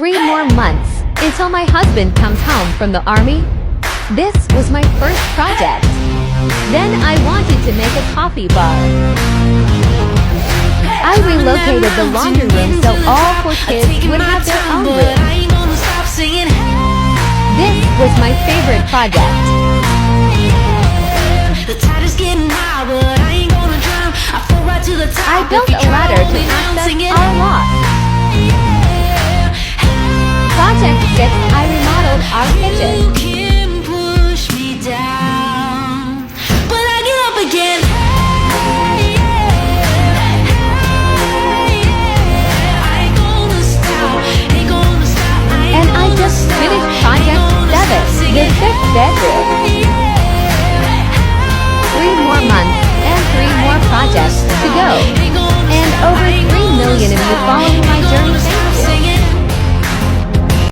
3 more months until my husband comes home from the army. This was my first project. Then I wanted to make a coffee bar. I relocated the laundry room so all 4 kids would have their own room. This was my favorite project. I built a ladder to access our loft. Project 6, I remodeled our kitchen. You can push me down, but I get up again. I ain't gonna stop, ain't gonna stop. And I just finished Project 7, the 5th bedroom. 3 more months and 3 more projects to go. And over 3 million of you following my journey. Thank you.